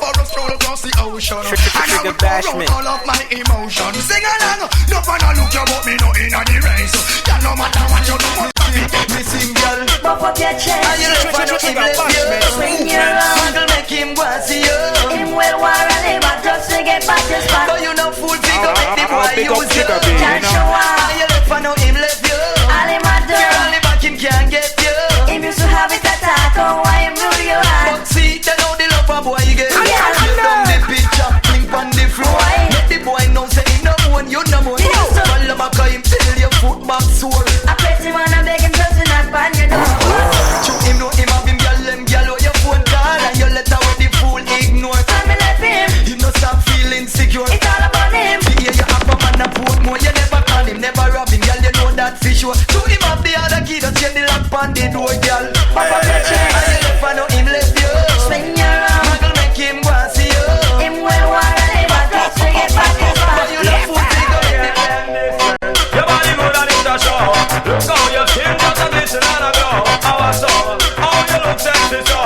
for us to across the ocean. And I would pour out all of my emotions. Sing along, no one look you but me no in the race. Yeah, no matter what you do, me sing, girl. Pop up your chest. And you look for no him left you. Swing your arm. I'll make him go see you. Him will war and him a just to get back to spot. But you know fool figure make the boy use you. Can't show up. And you look for no him left you. All him a do. Girl, the back him can't get you. Him used to have it attack on why him rule you hard. But see, they know the love a boy you get. Yeah, you down the picture, blink on the floor. Let the boy know say he no one, you no more. Follow back on him till your foot back sore. I press him and I beg him just to knock on your door. Show him know him have him girl, them girl on your phone call. And your letter with the fool ignore. Time me left him. You no stop feeling secure. It's all about him. Yeah, you have a man a put more. You never call him, never rob him, girl. You know that for sure. To him have the other key, just get the lock on the door, girl. Papa let you. And you left and know him left you. Swing your arm. Muggle make him go and see you. Him will war and him a just to get back to spot. But you love food, they go in the your body good and it's a show. Look how you skin just a glisten and a glow. How I saw, how you look sexy so.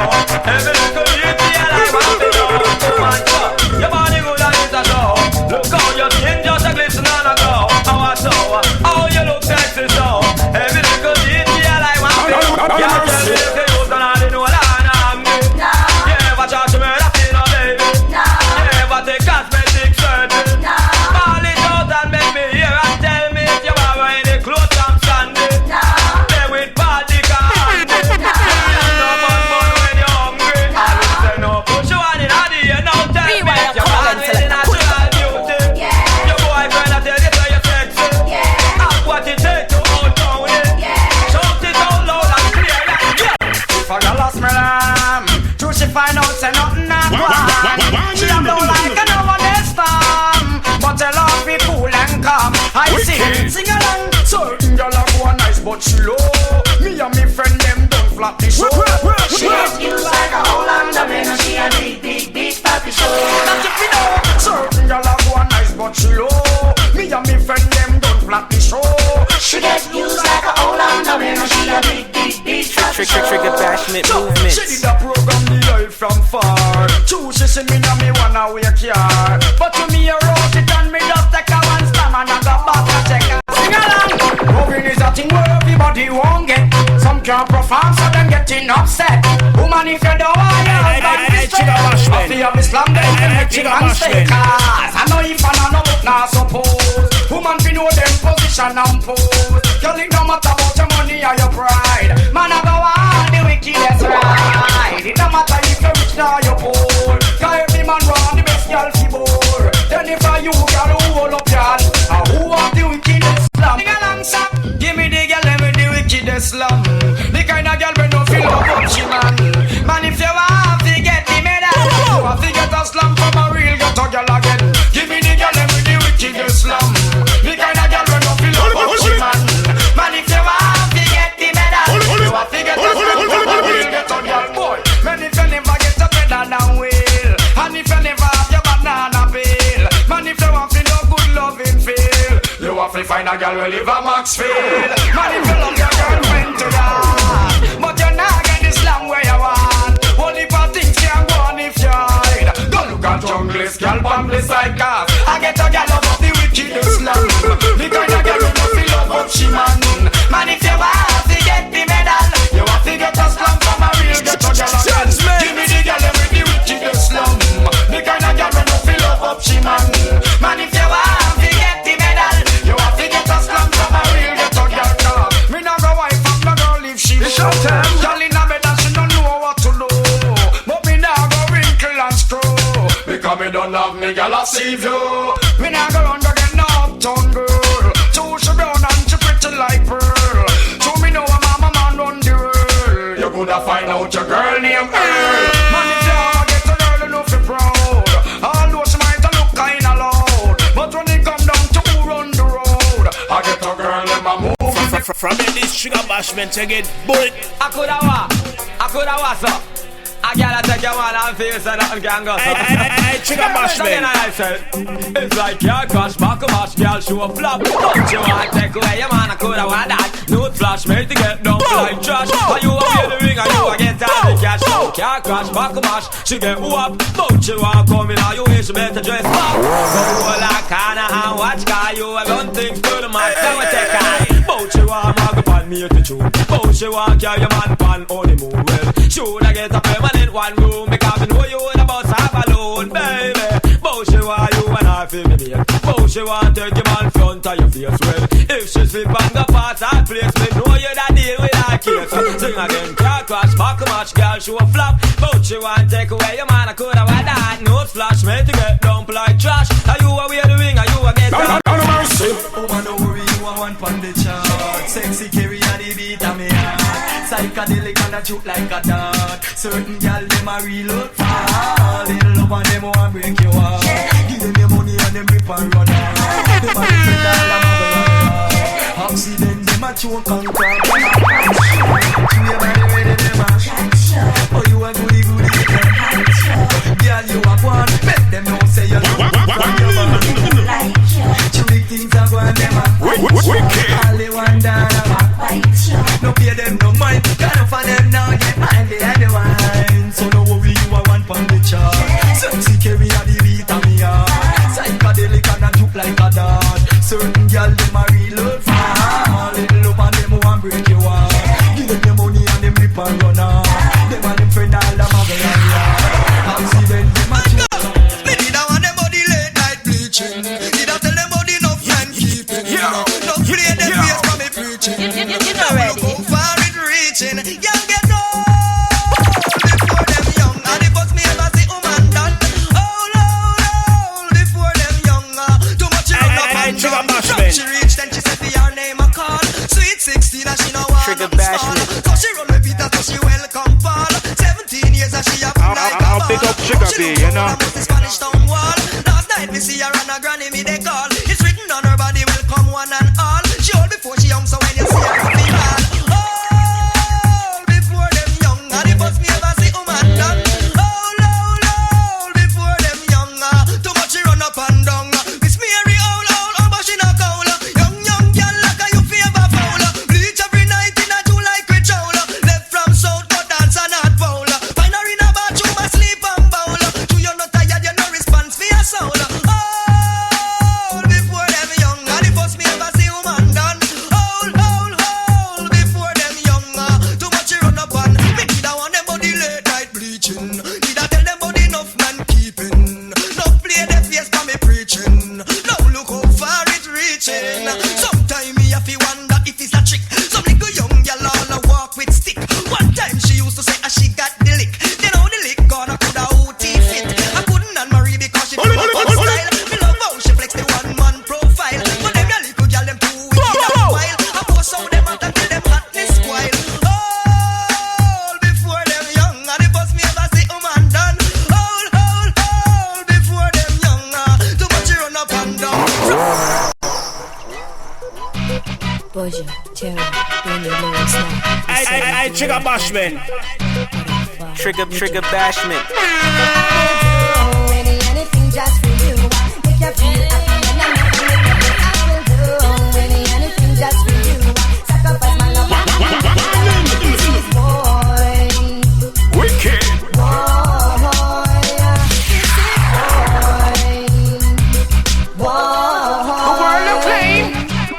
Every little bit me alive and be low. Come on, come. Your body good and it's a show. Look how you skin just a glisten and a glow. How I saw, how you look sexy so. Every little bit me alive and be low. You tell me if you use and I didn't know that I'm me. You never charge me that you know baby. You never take cosmetic surgery. Ball it out and make me hear and tell me if you are wearing the clothes I'm standing. Play with party candy. You know fun when you're hungry. I will say no push you on in the ear. Now tell me if you're born with the natural beauty. Your boyfriend I tell you say you're sexy. Ask what it takes to outdown it. Shout it out loud and clear like If a girl lost me lamb, true she find out say nothing not one. She a blow like a nowadays storm, but her love be cool and calm. I sing along. Certain girl a go nice but she low. Me and me friend them don't flap the show. She gets used like a whole underman and she a big papi show. That if you know. Certain girl a go nice but she low. Me and me friend them don't flap the show. She gets used like a whole underman and she a big papi show. Trigger bashment movements. She did a program the life from far. True, she see me now me wanna wake car. But to me a wrote it and me just take a one slam and I go back and check and sing along. Loving is a thing where everybody won't get. Some can't perform so them getting upset. Woman if you don't want you have respect. If you have Islam then you make it and stay. Cause I know if I know but not suppose. Woman fi know them position and pose. You think no matter about your money or your pride. Man I go on the wickedest ride. It don't matter if you're rich or you're poor. Cause every man want the best girl fi bore. Then if I you girl who hold up y'all, who want the wickedest slam? Sing along song. Give me the girl let me the wickedest slam. The kind of girl we no feel up up she man. Man if you want to get the medal, you have to get a slam from a real ghetto girl again. Give me the girl let me the wickedest slam. The kind of girl we no feel up up she man. Man if you want to get the medal, you have to get a slam from a real ghetto girl boy. Man if you never get a medal down wheel, and if you never have your banana peel, man if you want to no good loving feel, you have to find a girl who live a Maxfield. Man if you love your girlfriend to that, but you're not get the slam where you want. Only bad things can go on if you hide. Go look at junglist, girl on the side cars. I get a girl of the wickedest slam. The kind of girl who don't feel love up she man. Man if you want to get the medal, you have to get a slam from a real ghetto girl again. Give me the girl with the wickedest slam. The kind of girl who don't feel love up she man. Man if you want to get the medal, you have to get a slam from a real ghetto girl. Me not go wife up no girl if she go. Girl in a bed and she don't know what to do, but me not go wrinkle and screw. Because me don't love me girl I see you. Me not go run go get no uptown girl. Too she brown and she pretty like pearl. So me know a mama man run the world. You coulda find out your girl named Earl. Man if you ever get a girl you know fi proud. Although she might a look kinda loud, but when it come down to who run the road, I get a girl in my move. From this sugar bashment you get bullet. I coulda wa so. I girl I take your one and feel so nothing can go. Hey, Trigger Bashman. It's like car crash, back of mash, girl show a flop. Don't you want take away your man, I coulda want that. No flash, made to get down like trash. Are you a wear the ring, are you a get all the cash? Car crash, back of mash, she get whoop. Don't you want come in, are you wish you better dress back? Go like Kana and watch guy, you have done things to the max, now I take eye. Don't you want mag upon me to chew? Don't you want carry your man pan honeymoon? Well, should I get a permanent one room? Because I know you would about half alone, baby. But she want you and I feel me near. But she want take your man front of your face. Well, if she slip and go past that place, we know you that deal with that case. Sing again, car crash, back a match, girl, show a flop. But she want take away your man, I could have had that. No flash, made to get dumped like trash. Are you a wear the ring, are you a get down? Oh man, don't worry, you are one pon the chart. Sexy Kerry and the beat of me heart. Psychedelic and a shoot like a dart. Certain gal them a real look fall. Little love and them want break your heart. Give them your money and them rip and run out. Them a different all a mother and accident them a choke and crack. You never ready them a oh you a goody goody. Girl you a one, make them know say you love your man. Chubby things are going them a all they want down a back. No pay them no mind, can't for them now get mind they had the wine. So no worry you a one pon the chart. Sexy Kerry a the beat of me heart. Psychedelic and a juke like a dart. Certain girl them a real love fall. Little love and them want break your heart. Give them your money and them rip and run off. Them and them friend all a muggle and yard. Accident them a choke. Me did a want them body late night bleaching. Did I tell them body enough man keeping. No play them face for me preaching. Now look how far it reaching. Y'all get old before them young. And the bus me ever see woman done. Old before them young. Too much you run up and down. From she reach then she said for your name a call. Sweet 16 and she no want nothing small. Cause she run with Peter so she welcome Paul. 17 years and she a put like a ball. I'll pick up Sugar B, you know. Spanish town wall. Last night we see her and her granny me they call. It's written on her body welcome one and all. She old before she young so when you see her you feel all. Old before them young. And the bus me ever see woman done. Old before them young. Too much she run up and down. Miss Mary old but she not cold. Young girl like a you favor foul. Bleach every night in a July like ritual. Left from south but dance and not bowl. Find her in a bathroom and sleep and bowl. To you not tired you no response for your soul. Old before them young. And the bus me ever see woman done. Old before them young. Too much she run up on. Me did I want them body late night bleaching. Did I tell them body enough man keeping. No play the face for me preaching. Now look how far it reaching. Sometime me have to wonder if it's a trick. Some little young girl all a walk with stick. One time she used to say she got the lick. Then how the lick gone I coulda OT fit. I couldn't Anne Marie because she feel my style. Me love how she flex the one man profile. But them your little girl them too wicked and wild. I post how them out until them hotness spoil. Old before them young. And the bus me ever see woman done. Old before them young. Too much she run up and down. Buju, Kerry, bring your lyrics now. Hey, Trigger Bashman. Trigger Bashman. Anything just for you. Make you feel happy and I will do anything just for you. Sacrifice my love. Wicked. The world of flame.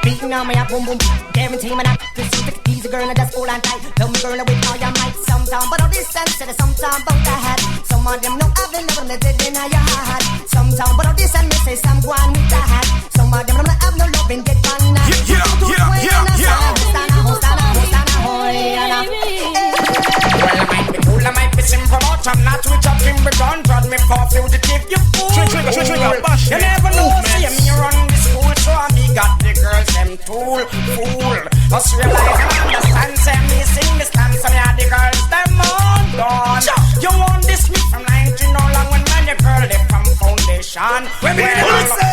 Beating on me up, boom boom. Guarantee me that this is the easy girl and just hold on tight. Dumb girl with all your might. Sometime but all this sense, sometime about the head. Some of them know I've been never let it in your heart. Sometime but all this and me say some go on with the hat. Some of them don't have no love and get on that. Well, I might be cool, I might be simple, but I'm not with a thing but don't judge me for fugitive, you fool. You never know, see me run the school, so me got the girls, them tool, fool. Just realize and understand, say me sing this dance, and me had the girls, them on gone. You want this me from 19 no long when man, the girl, they from foundation. Well,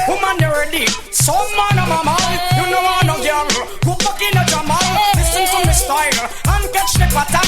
woman, you ready? Some man, I'm a man, you know I'm no girl. Go back in a jamal, listen to me style, and catch the pattern.